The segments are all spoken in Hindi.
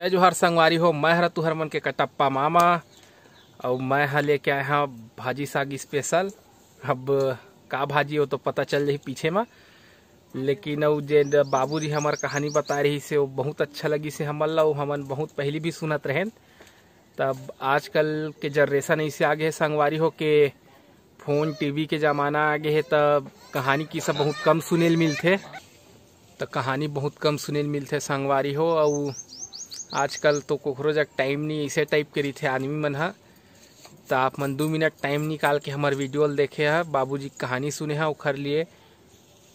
जय जोहार संगवारी हो। मैं हर तुहर मन के कटप्पा मामा और मैं हा लेके आए हाँ भाजी साग स्पेशल। अब का भाजी हो तो पता चल जाही पीछे में, लेकिन वो जे बाबूजी हमार कहानी बता रही से वो बहुत अच्छा लगी से हमन ला। हमन बहुत पहले भी सुनत रहें। तब आजकल के जनरेशन ऐसे आगे है संगवारी हो के फोन टीवी के ज़माना आगे है, तब कहानी की सब बहुत कम सुनेल मिलते। तो कहानी बहुत कम सुनेल मिलते संगवारी हो। और आजकल तो कोकरो जग टाइम नहीं ऐसे टाइप के रही थे आदमी मन हा। तो आप मन 2 मिनट टाइम निकाल के हमारे वीडियो देखे है, बाबूजी की कहानी सुने हैं, उखर लिए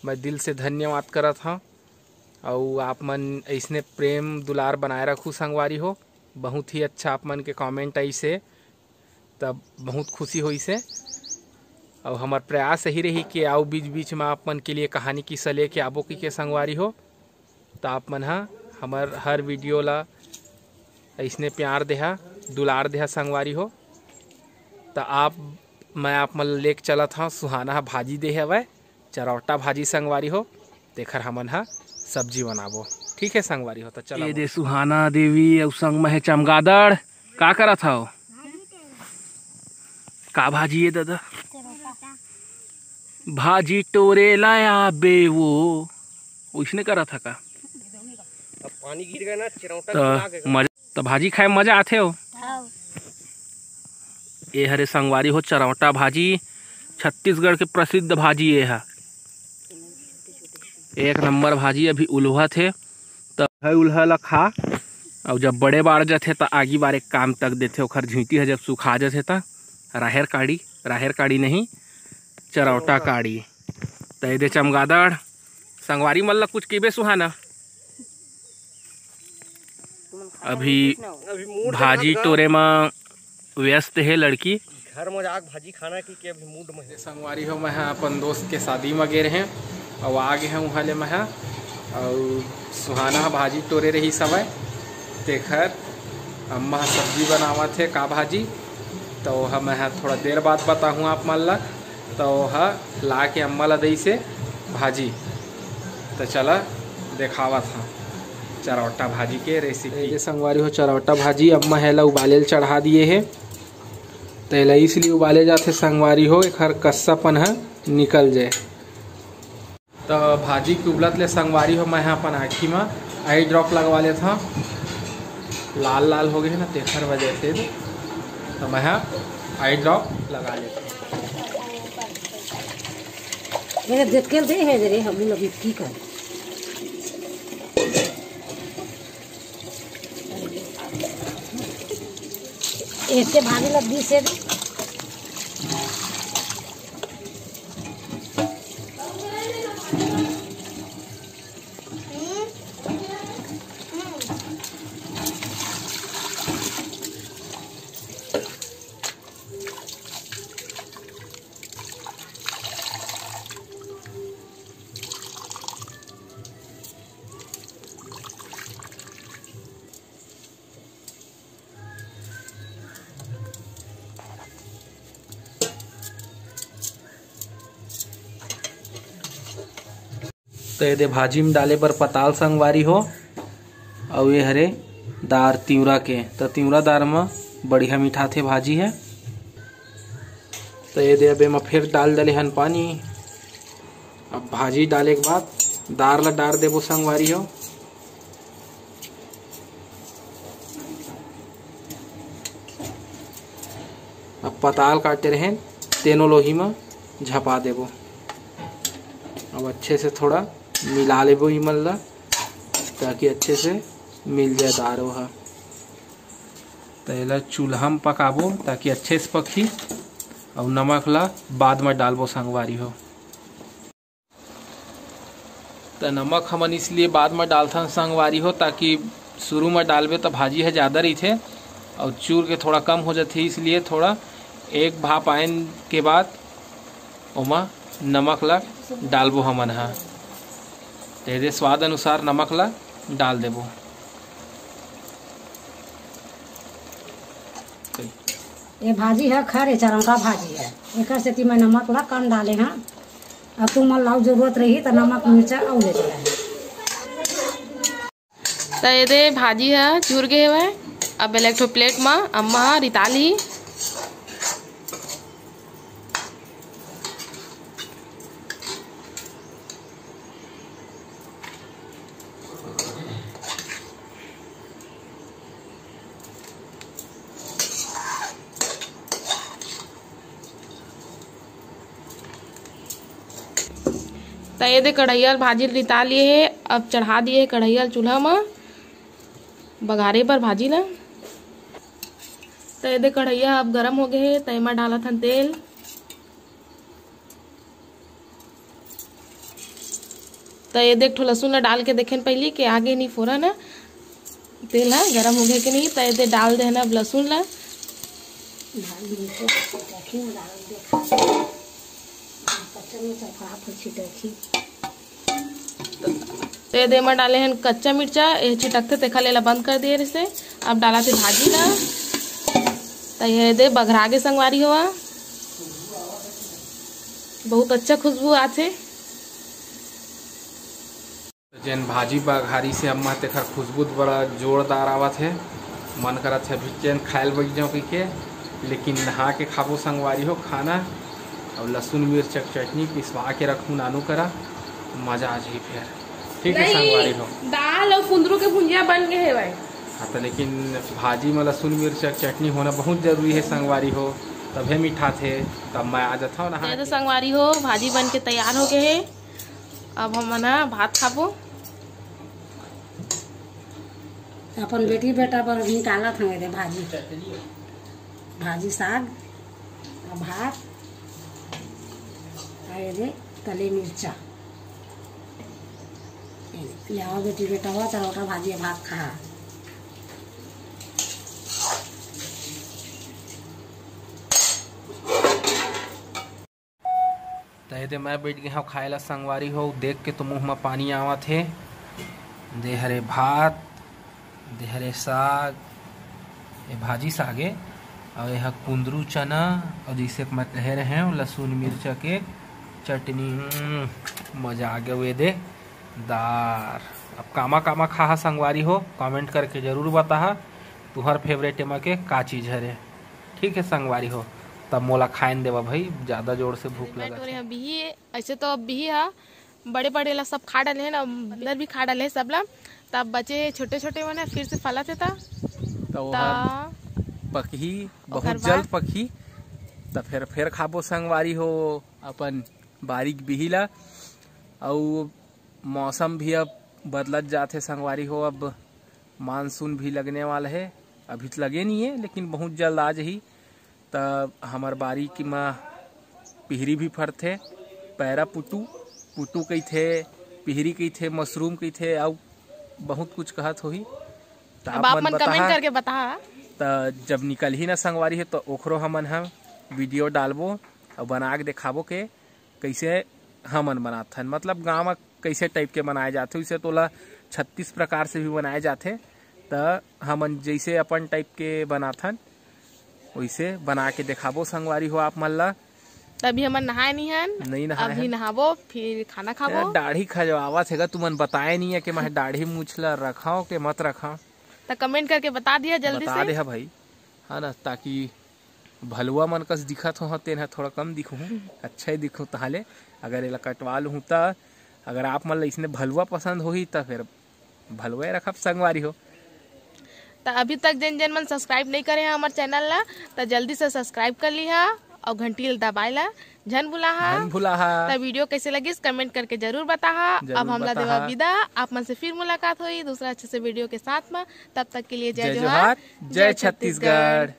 मैं दिल से धन्यवाद करत हाँ। और आप मन ऐसने प्रेम दुलार बनाए रखू संगवारी हो। बहुत ही अच्छा आप मन के कमेंट आई से, तब बहुत खुशी हुई से। और हमार प्रयास यही रही कि आओ बीच बीच में आप मन के लिए कहानी की सले के आबो की के संगवारी हो। तो आप मन हा हमार हर वीडियो ला ऐसने प्यार देहा दुलार देहा संगवारी हो। तो मैं आप मन लेके चलत हाँ सुहाना भाजी दे हवै, चरौटा भाजी संगवारी हो। तेखर हमन हा सब्जी बनाबो, ठीक है संगवारी हो। तो चलो ये दे सुहाना देवी और संग में है चमगादड़। का करत हव? का भाजी है दादा? भाजी टोरे लाया बे वो उसने करत था का? अब पानी गिर गया ना चिरौटा तो भाजी खाए मजा आते हो। ये हरे संगवारी हो चरौटा भाजी, छत्तीसगढ़ के प्रसिद्ध भाजी ये है। एक नंबर भाजी। अभी उल्हा थे तब उल्हा ला खा, और जब बड़े बाढ़ जाते तो आगी बार एक काम तक देते। ओखर झींटी है जब सुखा जाते तो राहेर काड़ी नहीं चरौटा काड़ी। तो ये दे चमगादड़ संगवारी मन ला कुछ केबे सुहाना। अभी भाजी टोरे में व्यस्त है लड़की। घर में जाके भाजी खाना की अभी मूड में संगवारी हो। मैं अपन दोस्त के शादी में गे रहे और आगे हैं वहाँ ले मैं और सुहाना भाजी टोरे रही समय। तेखर अम्मा सब्जी बनावा थे का भाजी। तो वह मैं थोड़ा देर बाद बताऊँ आप मन ला। तो वह ला के अम्मा ला दई से भाजी। तो चला देखावा था चरौटा भाजी के रेसिपी। संगवारी हो चरौटा भाजी अम्मा है ला उबाले चढ़ा दिए है। तो इसलिए उबाले जाते संगवारी हो एक हर कस्सापन है निकल जाए। तो भाजी के उबलत ले संगवारी हो मैं अपन आँखी में आई ड्रॉप लगवा लेता हूँ। लाल लाल हो गए ना तेखर वजह से तो मैं आई ड्रॉप लगा लेता हूँ। हम लोग की कर ऐसे भाजी लगी से तो ये भाजी में डाले बर पताल संगवारी हो। और ये हरे दार तिवरा के। तो तिवरा दार में बढ़िया मीठा थे भाजी है। तो ये दे अबे में फिर डाल दले हन पानी। अब भाजी डाले के बाद दार ला डार देबो संगवारी हो। अब पताल काटे रहे तेनो लोही में झपा देबो। अब अच्छे से थोड़ा मिला लेबो इमल ला ताकि अच्छे से मिल जाए दार वह। तो ये चूल्हा में पकाबो ताकि अच्छे से पकी। और नमक ला बाद में डालबो संगवारी हो। तो नमक हमन इसलिए बाद में डालता संगवारी हो ताकि शुरू में डालबे तो भाजी है ज़्यादा रही थे और चूर के थोड़ा कम हो जाती। इसलिए थोड़ा एक भाप आने के बाद ओमा नमक ला डालबो हमन हा। तेरे स्वाद अनुसार नमक ला डाल देबो। ये भाजी है खरे चरौटा भाजी है। एक सेती में नमक ला कम डाले हैं। अब तुम लाओ जरूरत रही तो नमक मिर्चा और ले चला है। तो ये दे भाजी है चूर गए हुए। अब एक ठो प्लेट में अम्मा रिताली तो ये दे कढ़ैया भाजी रिता लिए है। अब चढ़ा दिए कढ़ैया चूल्हा में बघारे पर भाजी ला। तो ये दे कढ़ैया अब गरम हो गए है। तो इमा डाला था तेल। तो ये देख ठो लहसुन ला डाल के देखे पहले कि आगे नहीं फोरन है तेल है गरम हो गए कि नहीं। तो ये दे डाल देना अब लहसुन ला। तो ये देमा डाले हैं कच्चा मिर्चा ये चिटकते देखा लेला बंद कर दिए इसे। अब डाला थे भाजी ला। तो ये दे बघरागे संगवारी हुआ बहुत अच्छा खुशबू आथे। जैन भाजी बघारी से अम्मा तेखर खुशबू बड़ा जोरदार आवत है। मन करत है अभी जैन खायल बैठ जाऊँ के लेकिन नहा के खाबो संगवारी हो खाना और लहसुन मिर्च चटनी पिसवा के रखूँ नानू करा मजा आ जाए फिर। ठीक है संगवारी हो। दाल और कुंदरू के भुंजिया बन गए है भाई। हाँ तो लेकिन भाजी में लहसुन मिर्च चटनी होना बहुत जरूरी है संगवारी हो तभी मीठा थे तब मैं आ जाता हूँ नहा। तो संगवारी हो भाजी बन के तैयार हो गए है। अब हम ना भात खाबो। अपन बेटी बेटा पर निकाला था मेरे भाजी साग और भात दे तले मिर्चा लिया बेटी बेटा हुआ चरोटा भाजी भात खा। तो मैं बैठ गया हूँ खाए ला संगवारी हो देख के तो मुँह में पानी आवा थे। दे हरे भात दे हरे साग ये भाजी सागे और यह कुंदरू चना और जैसे मैं कह रहे हैं लहसुन मिर्चा के चटनी मजा आ गया। वे दे दार अब कामा कामा खा संगवारी हो कमेंट करके जरूर बता तुहर फेवरेट एमा के का चीज है। ठीक है संगवारी हो तब मोला खाइन देवा भाई ज़्यादा जोर से भूख लगा। बिही ऐसे तो अब बिही है बड़े बड़े ला सब खा डाले है ना इधर भी खा डाले है सब ला। तब बचे छोटे छोटे मैंने फिर से फला थे तो पकी बहुत जल्द पकी तो फिर खाबो संगवारी हो अपन बारीक बिहिला। और मौसम भी अब बदलत जाते संगवारी हो। अब मानसून भी लगने वाला है अभी तो लगे नहीं है लेकिन बहुत जल्द आ जाही। तब हमार बारी की माँ पिहरी भी फरथे पैरा पुटू कही थे पिहरी कही थे मशरूम कही थे और बहुत कुछ कहत होही। तो आप मन कमेंट करके बता। तो जब निकल ही ना संगवारी है तो ओखरो हमन हम वीडियो डालबो और बना के दिखाबो के कैसे हमन बनाथन मतलब गाँव में कैसे टाइप के बनाए जाते वैसे तोला 36 प्रकार से भी बनाए जाते। तो हमन जैसे अपन टाइप के बनाथन वैसे बना के दिखाबो संगवारी हो आप मन ला। तभी हमन नहाए नहीं नहाए अभी नहाबो फिर खाना खाबो। दाढ़ी खजवावा थे तुमन बताए नहीं है कि मैं दाढ़ी मूछला रखाओ के मत रखाओ। तो कमेंट करके बता दिया जल्दी बता दे भाई है ना ताकि भलुआ मन कस दिखत हो तेन थोड़ा कम दिखूँ अच्छा ही दिखूँ ताले अगर ये कटवा लूँ तो अगर आप मन इसने भलुआ पसंद हो ही तो फिर भलुआ रखब संगवारी हो। तो अभी तक जन मन सब्सक्राइब नहीं करे हैं हमारे चैनल ला तो जल्दी से सब्सक्राइब कर लिहा और घंटी दबाए ला झन भुला। तो वीडियो कैसे लगी कमेंट करके जरूर बता। अब हमला देवा विदा आप मन से फिर मुलाकात हुई दूसरा अच्छे से वीडियो के साथ में। तब तक के लिए जय जोहार जय छत्तीसगढ़।